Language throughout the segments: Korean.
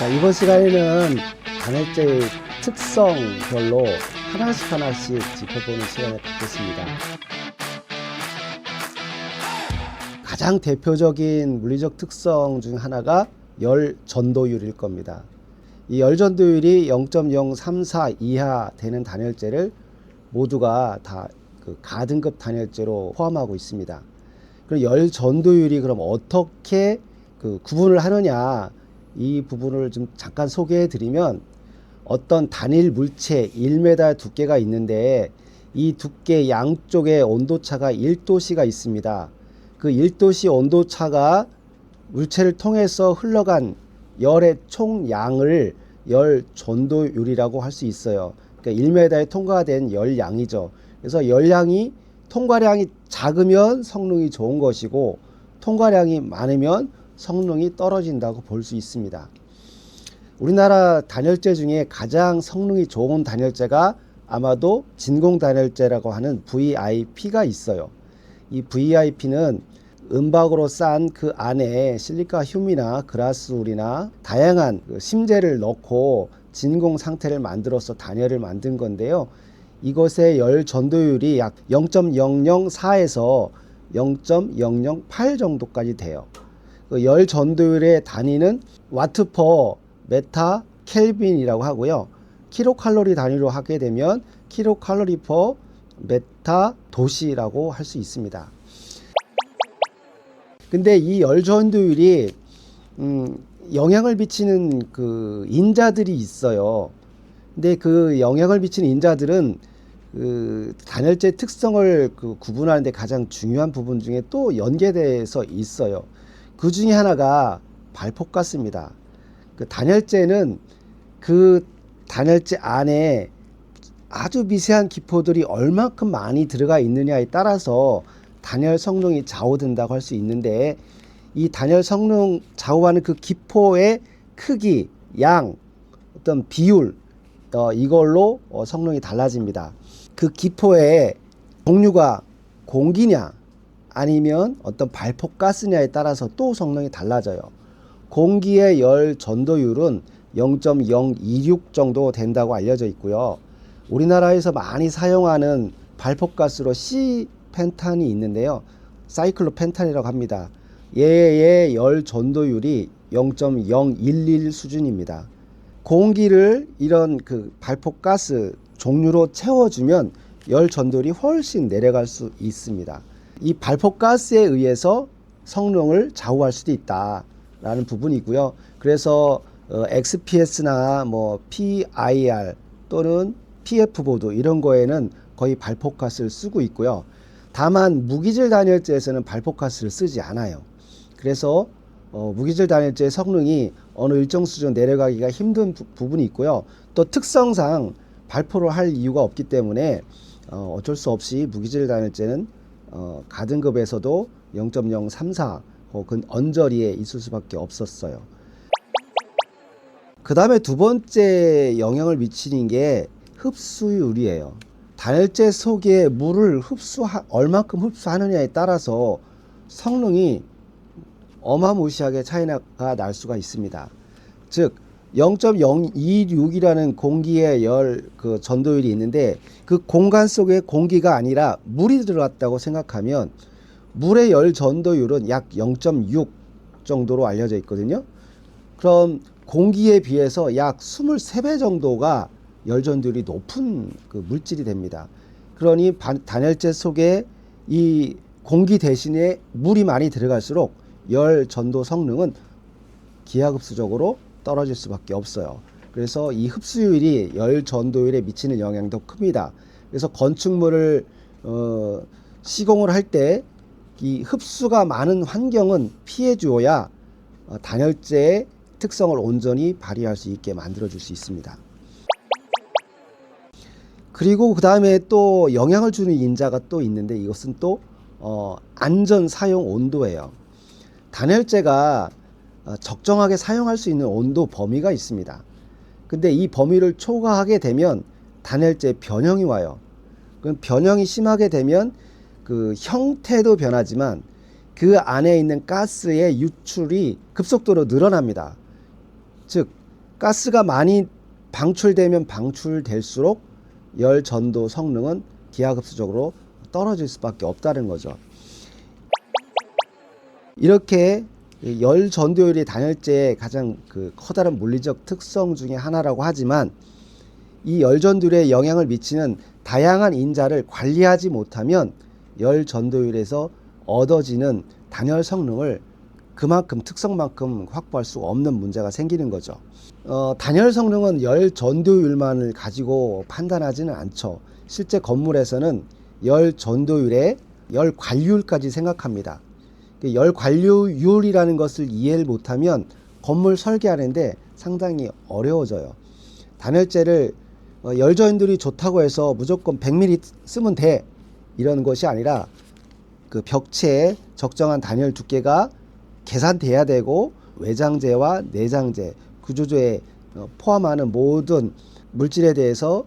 자, 이번 시간에는 단열재의 특성별로 하나씩 짚어보는 시간을 갖겠습니다. 가장 대표적인 물리적 특성 중 하나가 열 전도율일 겁니다. 이 열 전도율이 0.034 이하 되는 단열재를 모두가 다 그 가등급 단열재로 포함하고 있습니다. 그럼 열 전도율이 그럼 어떻게 그 구분을 하느냐, 이 부분을 좀 잠깐 소개해 드리면, 어떤 단일 물체 1m 두께가 있는데 이 두께 양쪽에 온도차가 1도씨가 있습니다. 그 1도씨 온도차가 물체를 통해서 흘러간 열의 총량을 열 전도율이라고 할 수 있어요. 그러니까 1m에 통과된 열량이죠. 그래서 열량이 통과량이 작으면 성능이 좋은 것이고 통과량이 많으면 성능이 떨어진다고 볼 수 있습니다. 우리나라 단열재 중에 가장 성능이 좋은 단열재가 아마도 진공 단열재라고 하는 VIP가 있어요. 이 VIP는 은박으로 싼 그 안에 실리카 듐이나 그라스울이나 다양한 심재를 넣고 진공 상태를 만들어서 단열을 만든 건데요. 이것의 열 전도율이 약 0.004에서 0.008 정도까지 돼요. 열 전도율의 단위는 와트 퍼 메타 켈빈이라고 하고요. 킬로칼로리 단위로 하게 되면 킬로칼로리 퍼 메타 도시라고 할 수 있습니다. 근데 이 열 전도율이 영향을 미치는 그 인자들이 있어요. 근데 그 영향을 미치는 인자들은 그 단열재 특성을 그 구분하는 데 가장 중요한 부분 중에 또 연계돼서 있어요. 그 중에 하나가 발포가스입니다. 그 단열재는 그 단열재 안에 아주 미세한 기포들이 얼마큼 많이 들어가 있느냐에 따라서 단열 성능이 좌우된다고 할 수 있는데, 이 단열 성능 좌우하는 그 기포의 크기, 양, 어떤 비율, 이걸로 성능이 달라집니다. 그 기포의 종류가 공기냐 아니면 어떤 발포가스냐에 따라서 또 성능이 달라져요. 공기의 열 전도율은 0.026 정도 된다고 알려져 있고요. 우리나라에서 많이 사용하는 발포가스로 C펜탄이 있는데요. 사이클로펜탄이라고 합니다. 얘의 열 전도율이 0.011 수준입니다. 공기를 이런 그 발포가스 종류로 채워주면 열 전도율이 훨씬 내려갈 수 있습니다. 이 발포가스에 의해서 성능을 좌우할 수도 있다라는 부분이고요. 그래서 XPS나 뭐 PIR 또는 PF보드 이런 거에는 거의 발포가스를 쓰고 있고요. 다만 무기질 단열재에서는 발포가스를 쓰지 않아요. 그래서 무기질 단열재의 성능이 어느 일정 수준 내려가기가 힘든 부분이 있고요. 또 특성상 발포를 할 이유가 없기 때문에 어쩔 수 없이 무기질 단열재는 가등급에서도 0.034 혹은 언저리에 있을 수밖에 없었어요. 그 다음에 두 번째 영향을 미치는 게 흡수율이에요. 단열재 속에 물을 얼마큼 흡수하느냐에 따라서 성능이 어마무시하게 차이가 날 수가 있습니다. 즉 0.026이라는 공기의 열 그 전도율이 있는데, 그 공간 속에 공기가 아니라 물이 들어갔다고 생각하면 물의 열 전도율은 약 0.6 정도로 알려져 있거든요. 그럼 공기에 비해서 약 23배 정도가 열 전도율이 높은 그 물질이 됩니다. 그러니 단열재 속에 이 공기 대신에 물이 많이 들어갈수록 열 전도 성능은 기하급수적으로 떨어질 수밖에 없어요. 그래서 이 흡수율이 열 전도율에 미치는 영향도 큽니다. 그래서 건축물을 시공을 할 때 이 흡수가 많은 환경은 피해 주어야 단열재의 특성을 온전히 발휘할 수 있게 만들어 줄 수 있습니다. 그리고 그 다음에 또 영향을 주는 인자가 또 있는데, 이것은 또 안전 사용 온도예요. 단열재가 적정하게 사용할 수 있는 온도 범위가 있습니다. 근데 이 범위를 초과하게 되면 단열재 변형이 와요. 그럼 변형이 심하게 되면 그 형태도 변하지만 그 안에 있는 가스의 유출이 급속도로 늘어납니다. 즉 가스가 많이 방출되면 방출될수록 열 전도 성능은 기하급수적으로 떨어질 수밖에 없다는 거죠. 이렇게 열 전도율이 단열재의 가장 커다란 물리적 특성 중에 하나라고 하지만, 이 열 전도율에 영향을 미치는 다양한 인자를 관리하지 못하면 열 전도율에서 얻어지는 단열 성능을 그만큼 특성만큼 확보할 수 없는 문제가 생기는 거죠. 단열 성능은 열 전도율만을 가지고 판단하지는 않죠. 실제 건물에서는 열 전도율에 열 관리율까지 생각합니다. 열 관리율이라는 것을 이해를 못하면 건물 설계하는데 상당히 어려워져요. 단열재를 열 전도율이 좋다고 해서 무조건 100mm 쓰면 돼, 이런 것이 아니라 그 벽체에 적정한 단열 두께가 계산돼야 되고, 외장재와 내장재, 구조조에 포함하는 모든 물질에 대해서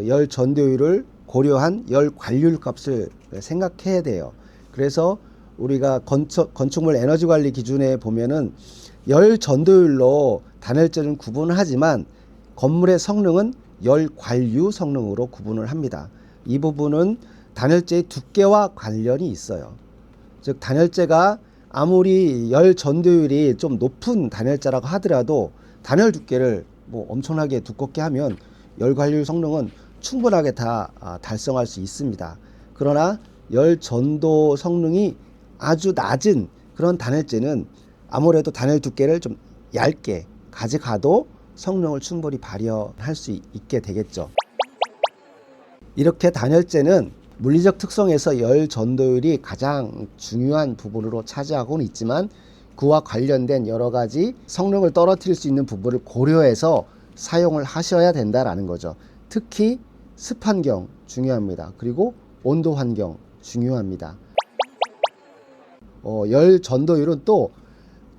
열 전도율을 고려한 열 관리율 값을 생각해야 돼요. 그래서 우리가 건축물 에너지 관리 기준에 보면은 열 전도율로 단열재는 구분을 하지만 건물의 성능은 열 관류 성능으로 구분을 합니다. 이 부분은 단열재의 두께와 관련이 있어요. 즉 단열재가 아무리 열 전도율이 좀 높은 단열재라고 하더라도 단열 두께를 엄청나게 두껍게 하면 열 관류 성능은 충분하게 다 달성할 수 있습니다. 그러나 열 전도 성능이 아주 낮은 그런 단열재는 아무래도 단열 두께를 좀 얇게 가져가도 성능을 충분히 발휘할 수 있게 되겠죠. 이렇게 단열재는 물리적 특성에서 열 전도율이 가장 중요한 부분으로 차지하고는 있지만, 그와 관련된 여러 가지 성능을 떨어뜨릴 수 있는 부분을 고려해서 사용을 하셔야 된다라는 거죠. 특히 습 환경 중요합니다. 그리고 온도 환경 중요합니다. 열 전도율은 또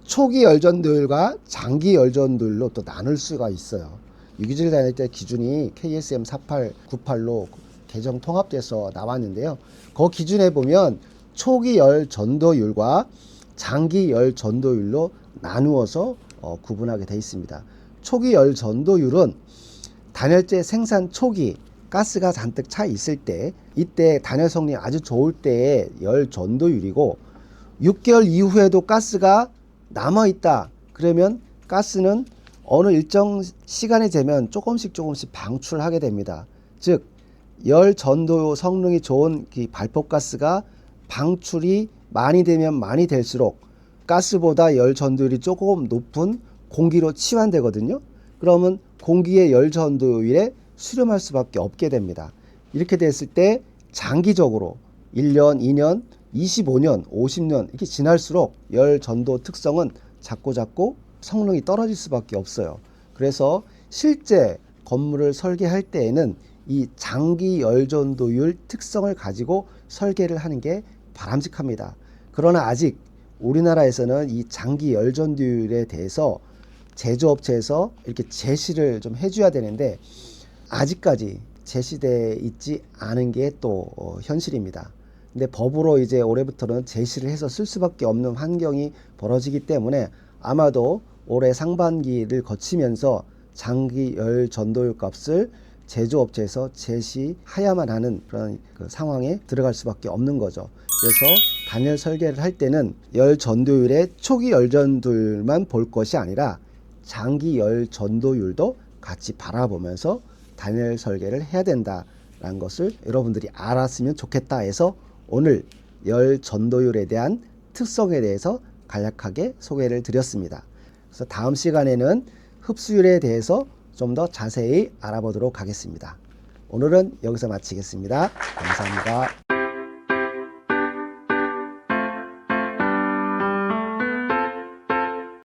초기 열 전도율과 장기 열 전도율로 또 나눌 수가 있어요. 유기질 단열재 기준이 KSM 4898로 개정 통합돼서 나왔는데요. 그 기준에 보면 초기 열 전도율과 장기 열 전도율로 나누어서 구분하게 되어 있습니다. 초기 열 전도율은 단열재 생산 초기 가스가 잔뜩 차 있을 때, 이때 단열 성능이 아주 좋을 때의 열 전도율이고, 6개월 이후에도 가스가 남아있다 그러면 가스는 어느 일정 시간이 되면 조금씩 방출하게 됩니다. 즉 열 전도 성능이 좋은 발포가스가 방출이 많이 되면 많이 될수록 가스보다 열 전도율이 조금 높은 공기로 치환되거든요. 그러면 공기의 열 전도율에 수렴할 수밖에 없게 됩니다. 이렇게 됐을 때 장기적으로 1년, 2년, 25년, 50년 이렇게 지날수록 열 전도 특성은 자꾸 성능이 떨어질 수밖에 없어요. 그래서 실제 건물을 설계할 때에는 이 장기 열 전도율 특성을 가지고 설계를 하는 게 바람직합니다. 그러나 아직 우리나라에서는 이 장기 열 전도율에 대해서 제조업체에서 이렇게 제시를 좀 해줘야 되는데, 아직까지 제시되어 있지 않은 게 또 현실입니다. 근데 법으로 이제 올해부터는 제시를 해서 쓸 수밖에 없는 환경이 벌어지기 때문에 아마도 올해 상반기를 거치면서 장기 열 전도율 값을 제조업체에서 제시해야만 하는 그런 상황에 들어갈 수밖에 없는 거죠. 그래서 단열 설계를 할 때는 열 전도율의 초기 열 전도율만 볼 것이 아니라 장기 열 전도율도 같이 바라보면서 단열 설계를 해야 된다라는 것을 여러분들이 알았으면 좋겠다 해서 오늘 열 전도율에 대한 특성에 대해서 간략하게 소개를 드렸습니다. 그래서 다음 시간에는 흡수율에 대해서 좀 더 자세히 알아보도록 하겠습니다. 오늘은 여기서 마치겠습니다. 감사합니다.